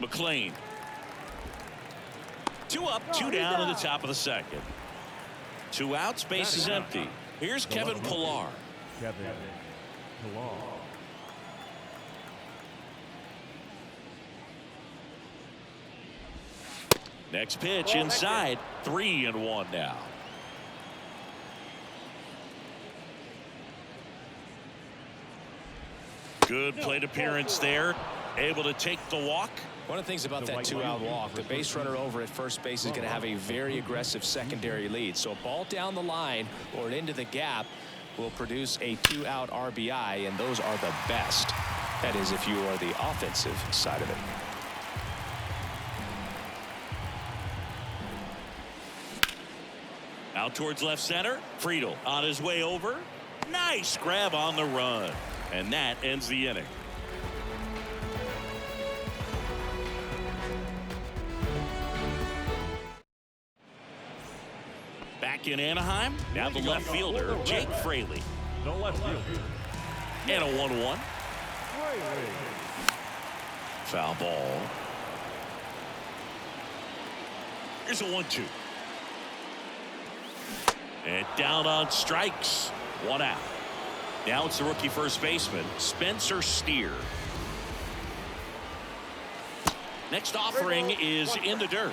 McLean. 2 up, 2 down in the top of the second. 2 outs, base is empty. Here's Kevin Pillar. Next pitch inside. 3-1 now. Good plate appearance there. Able to take the walk. One of the things about that 2-out walk, the base runner over at first base is going to have a very aggressive secondary lead. So a ball down the line or into the gap will produce a 2-out RBI, and those are the best. That is, if you are the offensive side of it. Out towards left center. Friedl on his way over. Nice grab on the run. And that ends the inning. Back in Anaheim. Now the left fielder, Jake Fraley. No left fielder. And a 1-1. Foul ball. Here's a 1-2. And down on strikes. 1 out. Now it's the rookie first baseman, Spencer Steer. Next offering is in the dirt.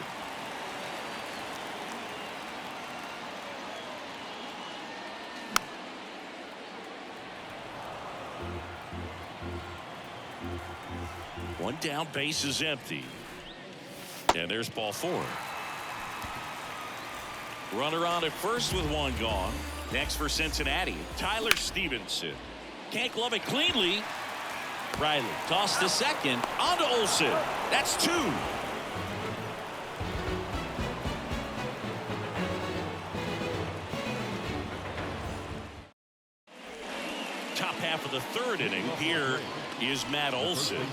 One down, base is empty. And there's ball 4. Runner on at first with 1 gone. Next for Cincinnati, Tyler Stevenson. Can't glove it cleanly. Riley tossed to second. On to Olsen. That's 2. Top half of the 3rd inning. Here is Matt Olsen.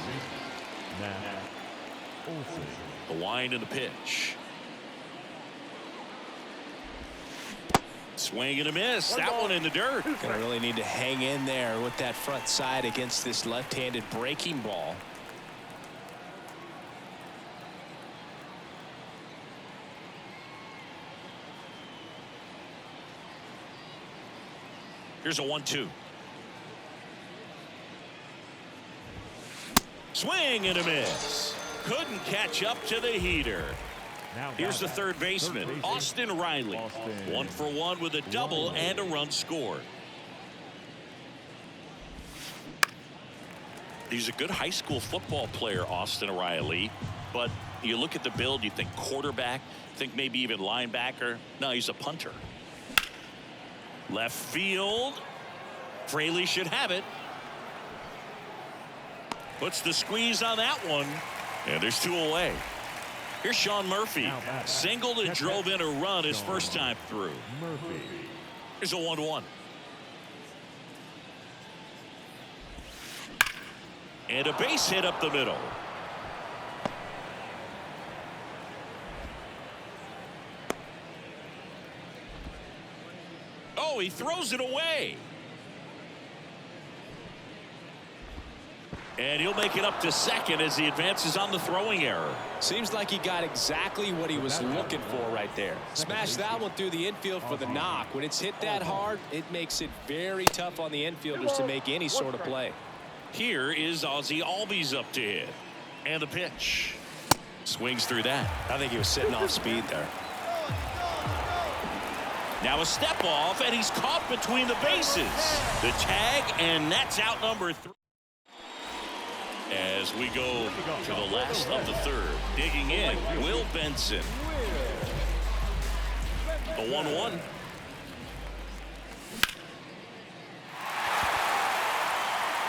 The wind and the pitch. Swing and a miss. That one in the dirt. Gonna really need to hang in there with that front side against this left-handed breaking ball. Here's a 1-2. Swing and a miss. Couldn't catch up to the heater. Here's the 3rd baseman, Austin Riley. 1 for 1 with a double and a run scored. He's a good high school football player, Austin Riley. But you look at the build, you think quarterback, think maybe even linebacker. No, he's a punter. Left field. Fraley should have it. Puts the squeeze on that one. And there's 2 away. Here's Sean Murphy. Singled and drove in a run his first time through. Here's a 1-1. And a base hit up the middle. Oh, he throws it away. And he'll make it up to second as he advances on the throwing error. Seems like he got exactly what he was looking for right there. Smashed that one through the infield for the knock. When it's hit that hard, it makes it very tough on the infielders to make any sort of play. Here is Ozzie Albies up to hit. And the pitch. Swings through that. I think he was sitting off speed there. Now a step off, and he's caught between the bases. The tag, and that's out number 3. As we go to the last of the 3rd. Digging in, Will Benson. The 1-1.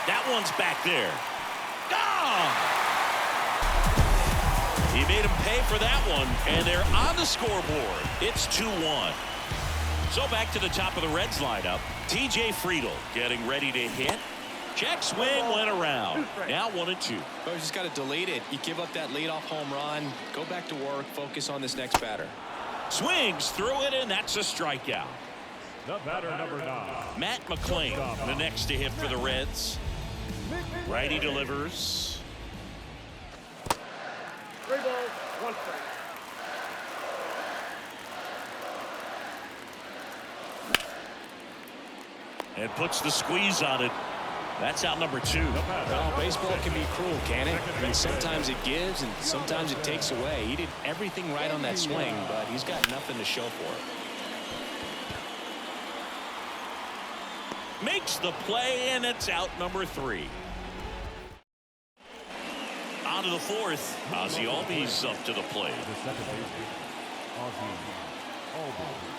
That one's back there. Gone! He made him pay for that one, and they're on the scoreboard. It's 2-1. So back to the top of the Reds lineup. TJ Friedl getting ready to hit. Check swing went around. Now 1-2. But you just got to delete it. You give up that leadoff home run. Go back to work. Focus on this next batter. Swings through it, and that's a strikeout. The batter, number 9. Matt McLean, the next to hit for the Reds. Righty delivers. 3 balls, 1 strike. And puts the squeeze on it. That's out number 2. Well, baseball can be cruel, can it? I mean, sometimes it gives and sometimes it takes away. He did everything right on that swing, but he's got nothing to show for it. Makes the play, and it's out number 3. On to the 4th. Ozzie Albies up to the plate. The second baseman, Ozzie Albies.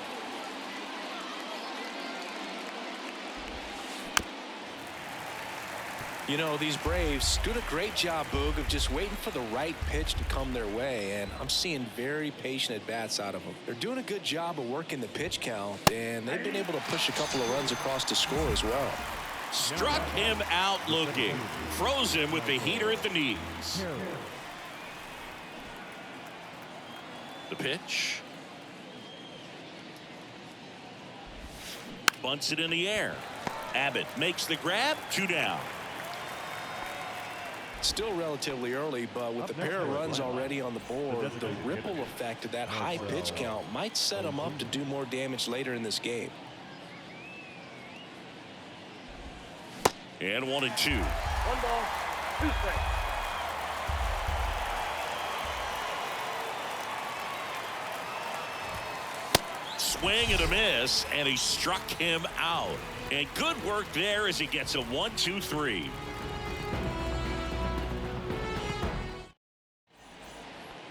You know, these Braves doing a great job, Boog, of just waiting for the right pitch to come their way, and I'm seeing very patient at-bats out of them. They're doing a good job of working the pitch count, and they've been able to push a couple of runs across to score as well. Struck him out looking. Froze him with the heater at the knees. The pitch. Bunts it in the air. Abbott makes the grab. 2 down. Still relatively early, but with the pair of runs already on the board, the ripple effect of that high pitch count might set them up to do more damage later in this game. And 1 and 2. 1 ball, 2 strikes. Swing and a miss, and he struck him out. And good work there as he gets a 1-2-3.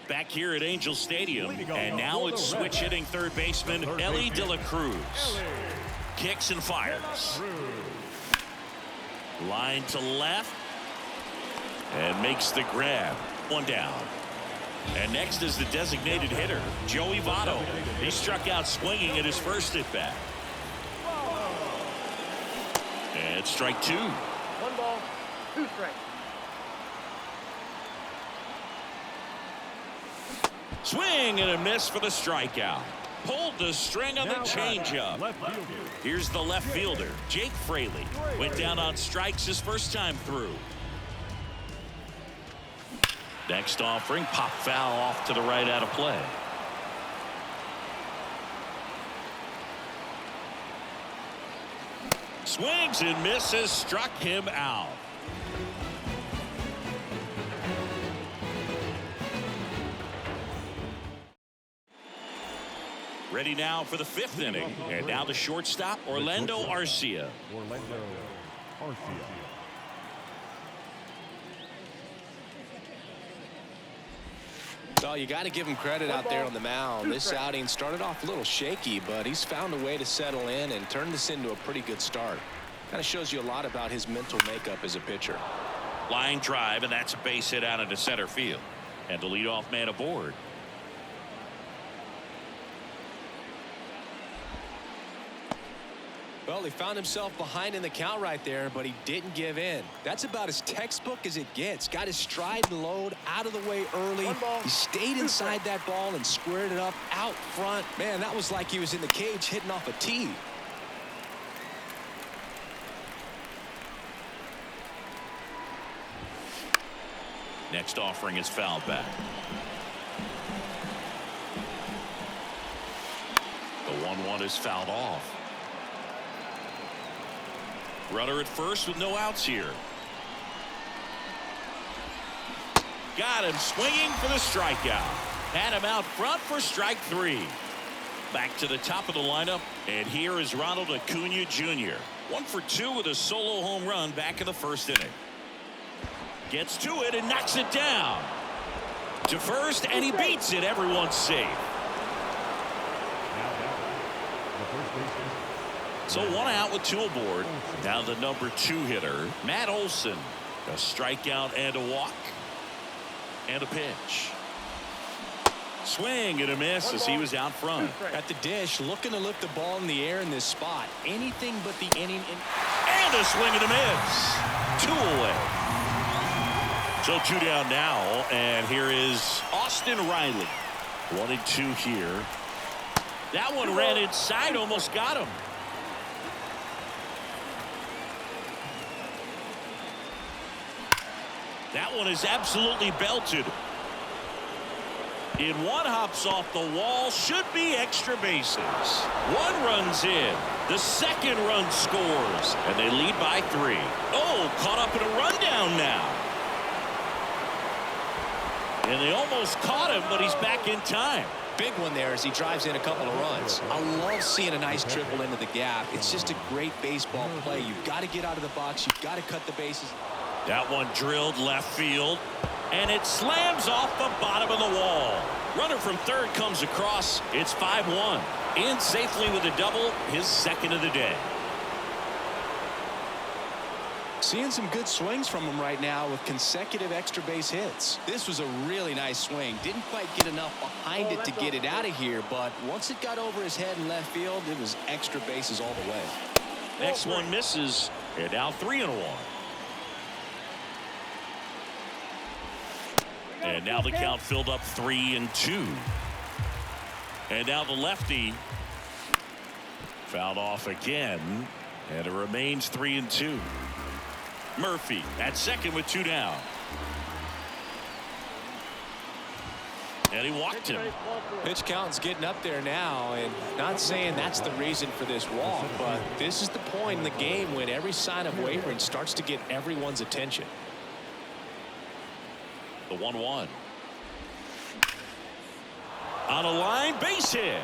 Back here at Angel Stadium, and now it's switch hitting third baseman Ellie De La Cruz. Kicks and fires. Line to left, and makes the grab. 1 down. And next is the designated hitter, Joey Votto. He struck out swinging at his first at bat. And strike 2. 1 ball, 2 strikes. Swing and a miss for the strikeout. Pulled the string on the changeup. Here's the left fielder, Jake Fraley. Went down on strikes his first time through. Next offering, pop foul off to the right out of play. Swings and misses, struck him out. Ready now for the 5th inning. And now the shortstop, Orlando Arcia. Orlando Arcia. Well, you got to give him credit out there on the mound. This outing started off a little shaky, but he's found a way to settle in and turn this into a pretty good start. Kind of shows you a lot about his mental makeup as a pitcher. Line drive, and that's a base hit out into center field. And the leadoff man aboard. Well, he found himself behind in the count right there, but he didn't give in. That's about as textbook as it gets. Got his stride and load out of the way early. He stayed inside that ball and squared it up out front. Man, that was like he was in the cage hitting off a tee. Next offering is fouled back. The 1-1 is fouled off. Runner at first with no outs here. Got him swinging for the strikeout. Had him out front for strike 3. Back to the top of the lineup, and here is Ronald Acuna Jr. 1 for 2 with a solo home run back in the 1st inning. Gets to it and knocks it down. To first, and he beats it. Everyone's safe. So 1 out with 2 aboard. Now the number 2 hitter, Matt Olson. A strikeout and a walk. And a pitch. Swing and a miss as he was out front. At the dish, looking to lift the ball in the air in this spot. Anything but the inning. And a swing and a miss. 2 away. So 2 down now, and here is Austin Riley. 1 and 2 here. That one ran inside, almost got him. That one is absolutely belted. In one hops off the wall, should be extra bases. One runs in. The second run scores, and they lead by 3. Oh, caught up in a rundown now. And they almost caught him, but he's back in time. Big one there as he drives in a couple of runs. I love seeing a nice triple into the gap. It's just a great baseball play. You've got to get out of the box. You've got to cut the bases. That one drilled left field, and it slams off the bottom of the wall. Runner from third comes across. It's 5-1. In safely with a double, his second of the day. Seeing some good swings from him right now with consecutive extra base hits. This was a really nice swing. Didn't quite get enough behind it to get it out of here, but once it got over his head in left field, it was extra bases all the way. Next one misses, and now 3-1. And now the count filled up 3-2. And now the lefty fouled off again, and it remains 3-2. Murphy at second with 2 down. And he walked him. Pitch count's getting up there now, and not saying that's the reason for this walk, but this is the point in the game when every sign of wavering starts to get everyone's attention. The 1-1. On a line, base hit.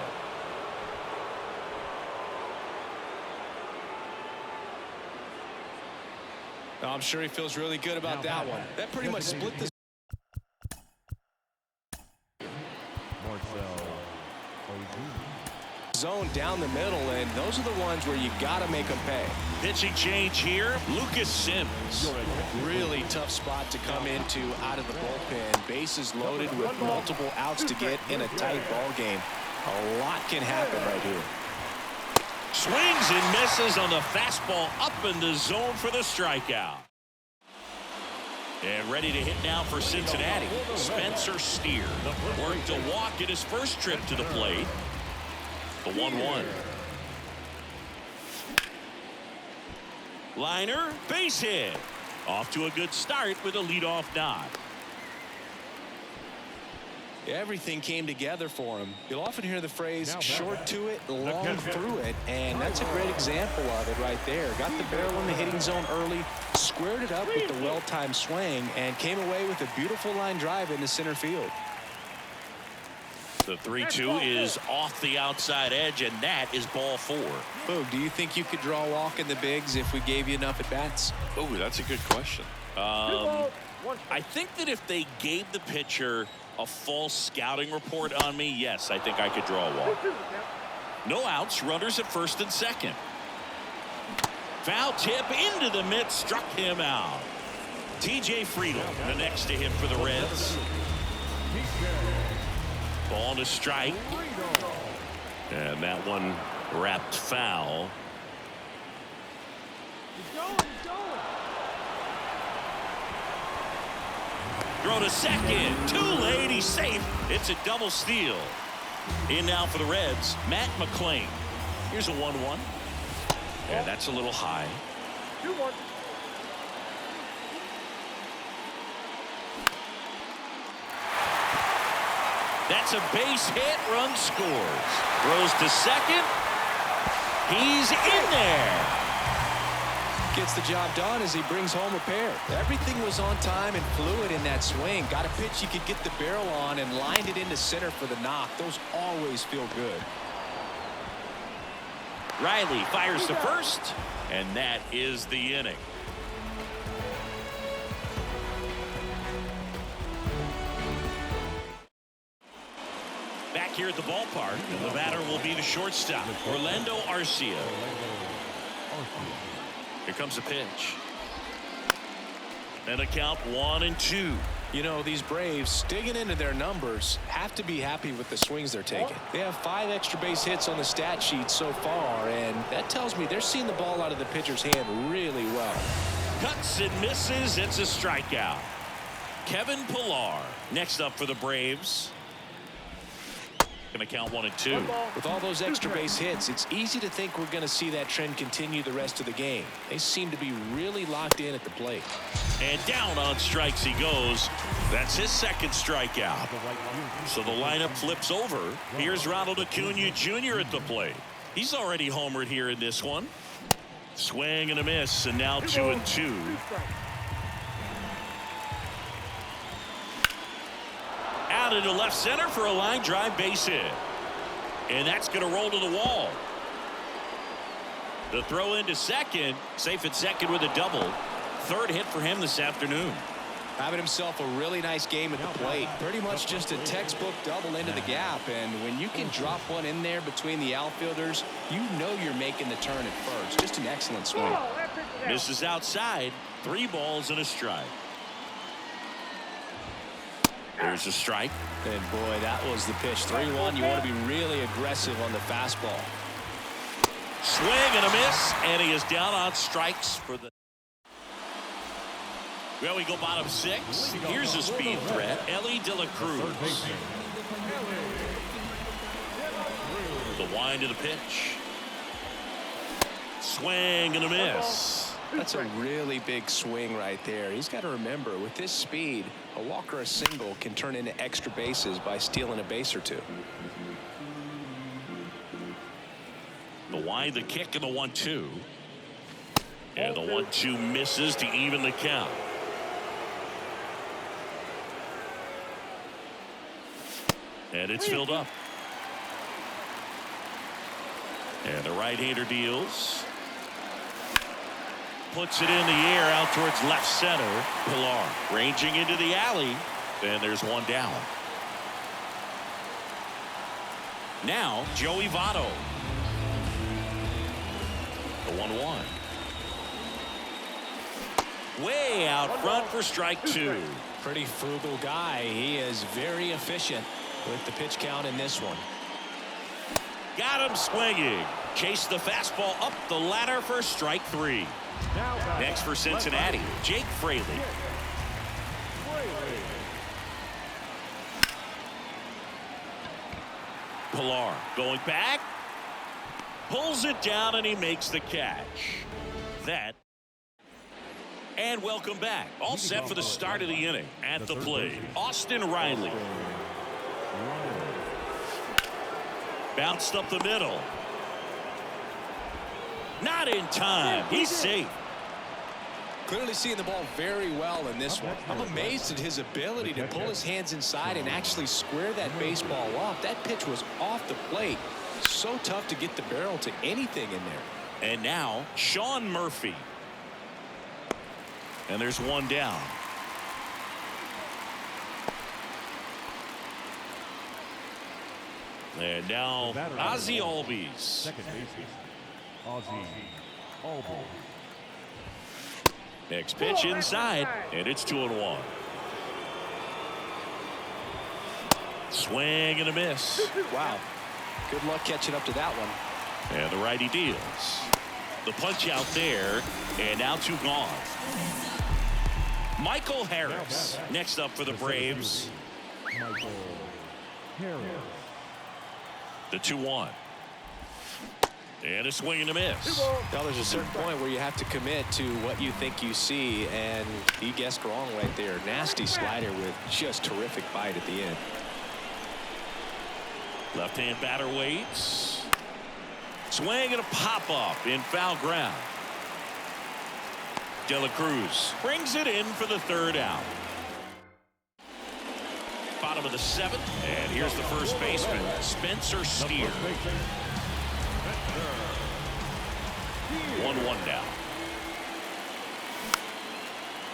I'm sure he feels really good about that one. That pretty much split the zone down the middle, and those are the ones where you got to make them pay. Pitching change here, Lucas Sims. Really tough spot to come into out of the bullpen. Bases loaded with multiple outs to get in a tight ball game. A lot can happen right here. Swings and misses on the fastball up in the zone for the strikeout. And ready to hit now for Cincinnati, Spencer Steer. Worked a walk in his first trip to the plate. The 1-1. Liner, base hit. Off to a good start with a leadoff nod. Everything came together for him. You'll often hear the phrase short to it, long through it, and that's a great example of it right there. Got the barrel in the hitting zone early, squared it up with the well-timed swing, and came away with a beautiful line drive into center field. The 3-2 is off the outside edge, and that is ball 4. Boog, do you think you could draw a walk in the bigs if we gave you enough at-bats? Oh, that's a good question. I think that if they gave the pitcher a false scouting report on me, yes, I think I could draw a walk. No outs, runners at first and second. Foul tip into the mitt, struck him out. TJ Friedel, the next to him for the Reds. Ball to strike. And that one wrapped foul. Throw to second. Too late. He's safe. It's a double steal. In now for the Reds, Matt McClain. Here's a 1-1. And that's a little high. 2-1. That's a base hit. Run scores. Throws to second. He's in there. Gets the job done as he brings home a pair. Everything was on time and fluid in that swing. Got a pitch he could get the barrel on and lined it into center for the knock. Those always feel good. Riley fires to first, and that is the inning. Back here at the ballpark, and the batter will be the shortstop, Orlando Arcia. Here comes the pitch. And a count 1-2. You know, these Braves, digging into their numbers, have to be happy with the swings they're taking. They have 5 extra base hits on the stat sheet so far, and that tells me they're seeing the ball out of the pitcher's hand really well. Cuts and misses. It's a strikeout. Kevin Pillar next up for the Braves. Going to count 1 and 2. One ball, With all those two extra strikes. base hits, it's easy to think we're going to see that trend continue the rest of the game. They seem to be really locked in at the plate. And down on strikes he goes. That's his second strikeout. So the lineup flips over. Here's Ronald Acuna Jr. at the plate. He's already homered here in this one. Swing and a miss, and now 2 and 2. Two strikes. Out into left center for a line drive base hit. And that's going to roll to the wall. The throw into second. Safe at second with a double. Third hit for him this afternoon. Having himself a really nice game at the plate. Pretty much just a textbook double into the gap. And when you can drop one in there between the outfielders, you know you're making the turn at first. Just an excellent swing. Oh, that pitch is out. Misses outside. 3 balls and a strike. There's a strike. And boy, that was the pitch. 3-1. You want to be really aggressive on the fastball. Swing and a miss, and he is down on strikes for the. Well, we go bottom 6. Here's a speed threat, Ellie De La Cruz. The wind of the pitch. Swing and a miss. That's a really big swing right there. He's got to remember, with this speed, a walk or a single can turn into extra bases by stealing a base or two. The wind, the kick, and the 1-2. And the 1-2 misses to even the count. And it's filled up. And the right-hander deals. Puts it in the air out towards left center. Pilar ranging into the alley. And there's one down. Now, Joey Votto. The 1-1. Way out front for strike 2. Pretty frugal guy. He is very efficient with the pitch count in this one. Got him swinging. Chased the fastball up the ladder for strike 3. Next for Cincinnati, Jake Fraley. Pilar going back. Pulls it down and he makes the catch. That. And welcome back. All set for the start of the inning. At the plate, Austin Riley. Bounced up the middle. Not in time. He's safe. Clearly seeing the ball very well in this one. I'm amazed at his ability to pull his hands inside and actually square that baseball up. That pitch was off the plate. So tough to get the barrel to anything in there. And now Sean Murphy. And there's one down. And now Ozzie Albies. Second baseman, Ozzie Albies. Next pitch inside, and it's 2-1. Swing and a miss. Wow. Good luck catching up to that one. And the righty deals. The punch out there, and now 2 gone. Michael Harris next up for the Braves. Michael Harris. The 2-1. And a swing and a miss. Now there's a certain point where you have to commit to what you think you see, and he guessed wrong right there. Nasty slider with just terrific bite at the end. Left-hand batter waits. Swing and a pop-up in foul ground. De La Cruz brings it in for the 3rd out. Bottom of the 7th, and here's the first baseman, Spencer Steer. 1-1 down.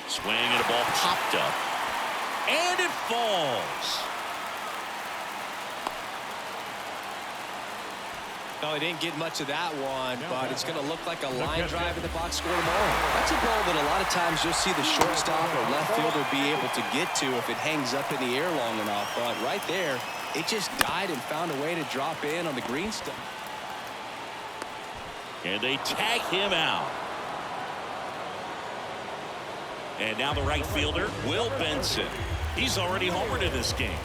Swing and a ball popped up, and it falls. No, he didn't get much of that one, but it's going to look like a line drive in the box score tomorrow. That's a ball that a lot of times you'll see the shortstop or left fielder be able to get to if it hangs up in the air long enough. But right there, it just died and found a way to drop in on the green stuff. And they tag him out. And now the right fielder, Will Benson. He's already homered in this game.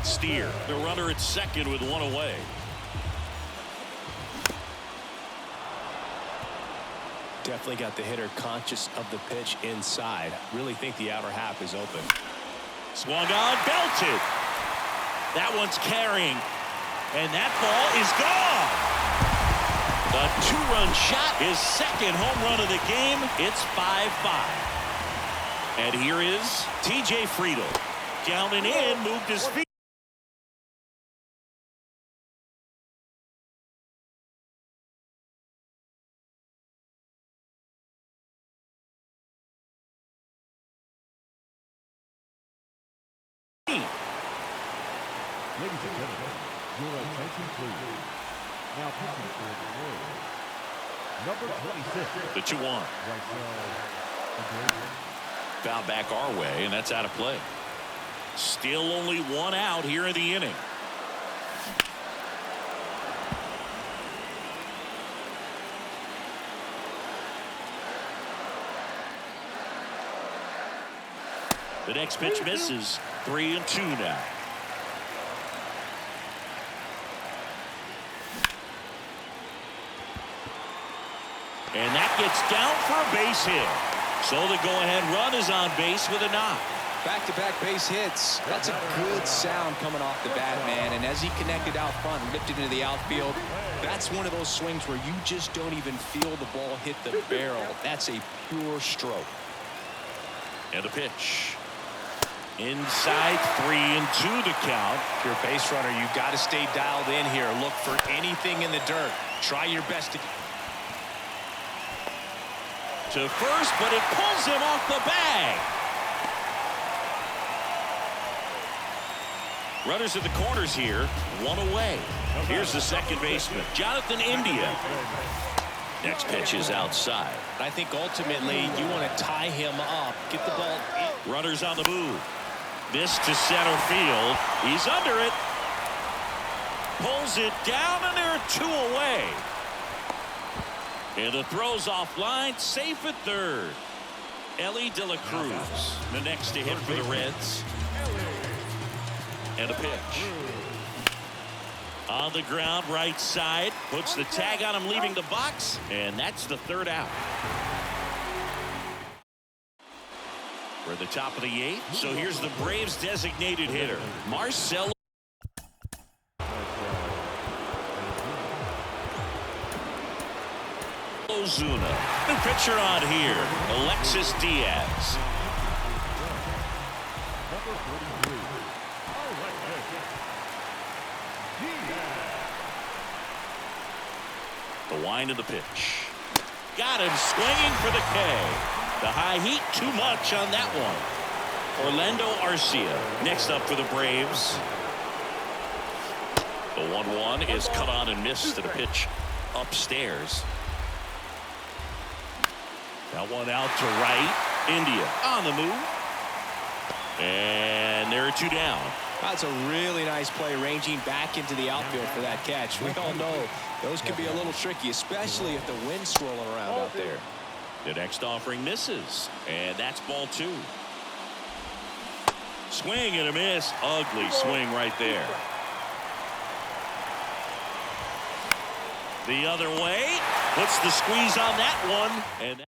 Steer, the runner at second with one away. Definitely got the hitter conscious of the pitch inside. Really think the outer half is open. Swung on, belted. That one's carrying. And that ball is gone. The two-run shot, his second home run of the game. It's 5-5. And here is T.J. Friedl. Down and in, moved his feet. Ladies and gentlemen, your attention please. Now pitching for the Royals, number 26. The 2-1. Foul back our way, and that's out of play. Still only one out here in the inning. The next pitch misses. 3-2 now. And that gets down for a base hit. So the go-ahead run is on base with a knock. Back-to-back base hits. That's a good sound coming off the bat, man. And as he connected out front and lifted into the outfield, that's one of those swings where you just don't even feel the ball hit the barrel. That's a pure stroke. And a pitch. Inside, 3-2 the count. If you're a base runner, you've got to stay dialed in here. Look for anything in the dirt. Try your best to first, but it pulls him off the bag. Runners at the corners here, one away. Here's the second baseman, Jonathan India. Next pitch is outside. I think ultimately you want to tie him up, get the ball in. Runners on the move. This to center field. He's under it. Pulls it down, and there are two away. And the throw's offline, safe at third. Ellie De La Cruz, the next to hit for the Reds. And a pitch. On the ground, right side. Puts the tag on him, leaving the box. And that's the third out. We're at the top of the 8th. So here's the Braves' designated hitter, Marcelo Ozuna. New pitcher on here, Alexis Diaz. The wind of the pitch. Got him swinging for the K. The high heat, too much on that one. Orlando Arcia next up for the Braves. The 1-1 is cut on and missed to the pitch upstairs. That one out to right. India on the move. And there are two down. That's a really nice play, ranging back into the outfield for that catch. We all know those can be a little tricky, especially if the wind's swirling around out there. The next offering misses, and that's ball 2. Swing and a miss. Ugly swing right there. The other way. Puts the squeeze on that one. And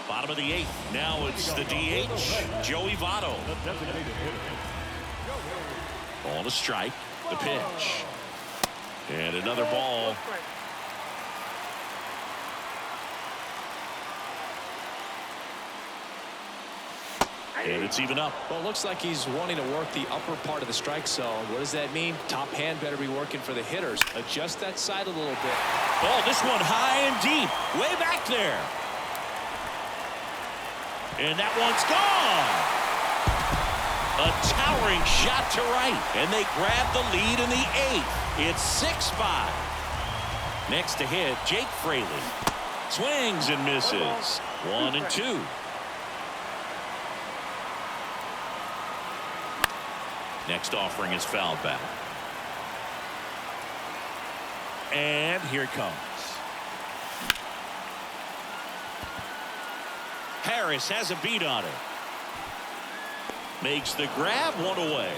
bottom of the 8th. Now it's the DH, Joey Votto. Ball to strike. The pitch. And another ball. And it's even up. Well, it looks like he's wanting to work the upper part of the strike zone. What does that mean? Top hand better be working for the hitters. Adjust that side a little bit. Oh, this one high and deep. Way back there. And that one's gone. A towering shot to right. And they grab the lead in the 8th. It's 6-5. Next to hit, Jake Fraley. Swings and misses. 1-2. Next offering is fouled back. And here it comes. Harris has a beat on it. Makes the grab, one away.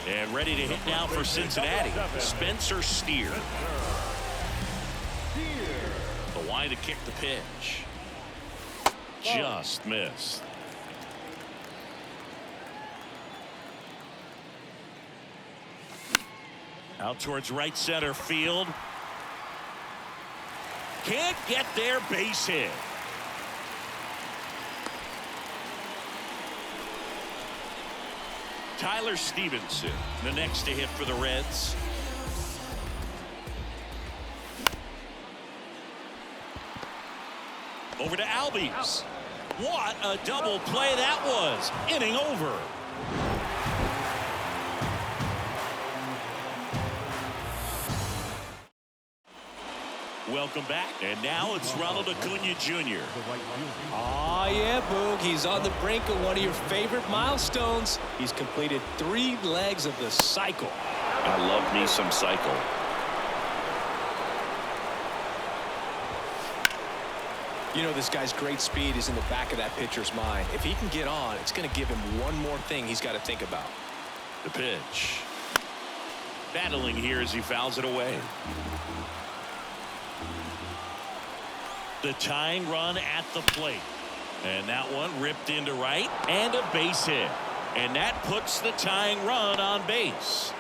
And ready to hit now for Cincinnati, Spencer Steer. The line to kick the pitch. Just missed. Out towards right center field. Can't get there, base hit. Tyler Stevenson, the next to hit for the Reds. Over to Albies. What a double play that was. Inning over. Welcome back, and now it's Ronald Acuna Jr. Oh, yeah, Boog. He's on the brink of one of your favorite milestones. He's completed 3 legs of the cycle. I love me some cycle. You know, this guy's great speed is in the back of that pitcher's mind. If he can get on, it's going to give him one more thing he's got to think about. The pitch. Battling here as he fouls it away. The tying run at the plate. And that one ripped into right, and a base hit. And that puts the tying run on base.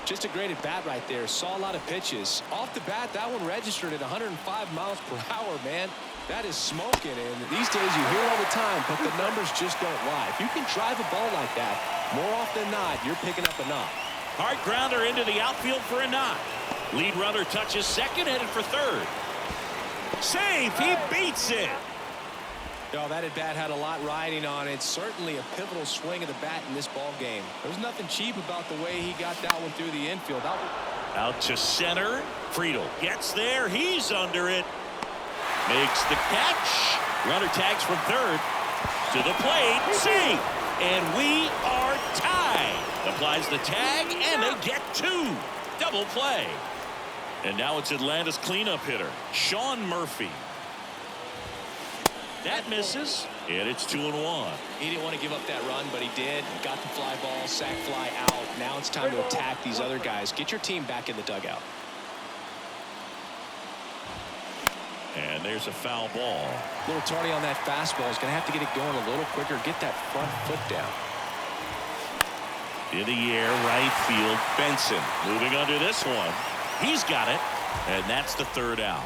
Just a great at bat right there. Saw a lot of pitches. Off the bat, that one registered at 105 miles per hour, man. That is smoking. And these days you hear it all the time, but the numbers just don't lie. If you can drive a ball like that, more often than not, you're picking up a knock. Hard grounder into the outfield for a knock. Lead runner touches second, headed for third. Save, he beats it. Oh, that at bat had a lot riding on it. Certainly a pivotal swing of the bat in this ball game. There's nothing cheap about the way he got that one through the infield. Out to center. Friedel gets there. He's under it. Makes the catch. Runner tags from third. To the plate. Save. And we are tied. Applies the tag, and they get 2. Double play. And now it's Atlanta's cleanup hitter, Sean Murphy. That misses, and it's 2-1. He didn't want to give up that run, but he did. Got the fly ball, sac fly out. Now it's time to attack these other guys. Get your team back in the dugout. And there's a foul ball. A little tardy on that fastball. He's going to have to get it going a little quicker. Get that front foot down. In the air, right field, Benson moving under this one. He's got it, and that's the 3rd out.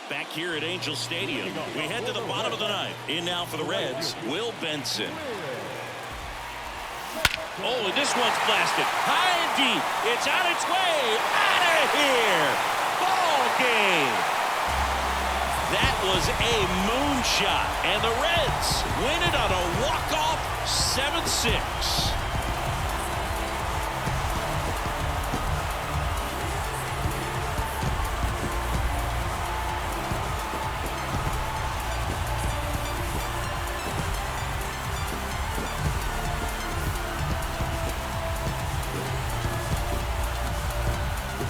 Back here at Angel Stadium, we head to the bottom of the 9th. In now for the Reds, Will Benson. Oh, and this one's blasted. High and deep. It's on its way. Out of here. Ball game. That was a moonshot, and the Reds win it on a walk-off 7-6.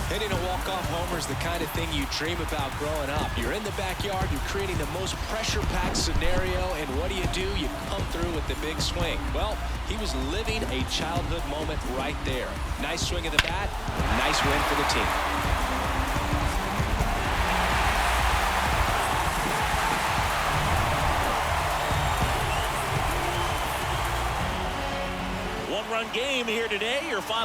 Hitting a walk-off homer is the kind of thing you dream about growing up. You're in the backyard, you're creating the most pressure-packed scenario, and what do? You come through with the big swing. Well, he was living a childhood moment right there. Nice swing of the bat, nice win for the team. One-run game here today. Your final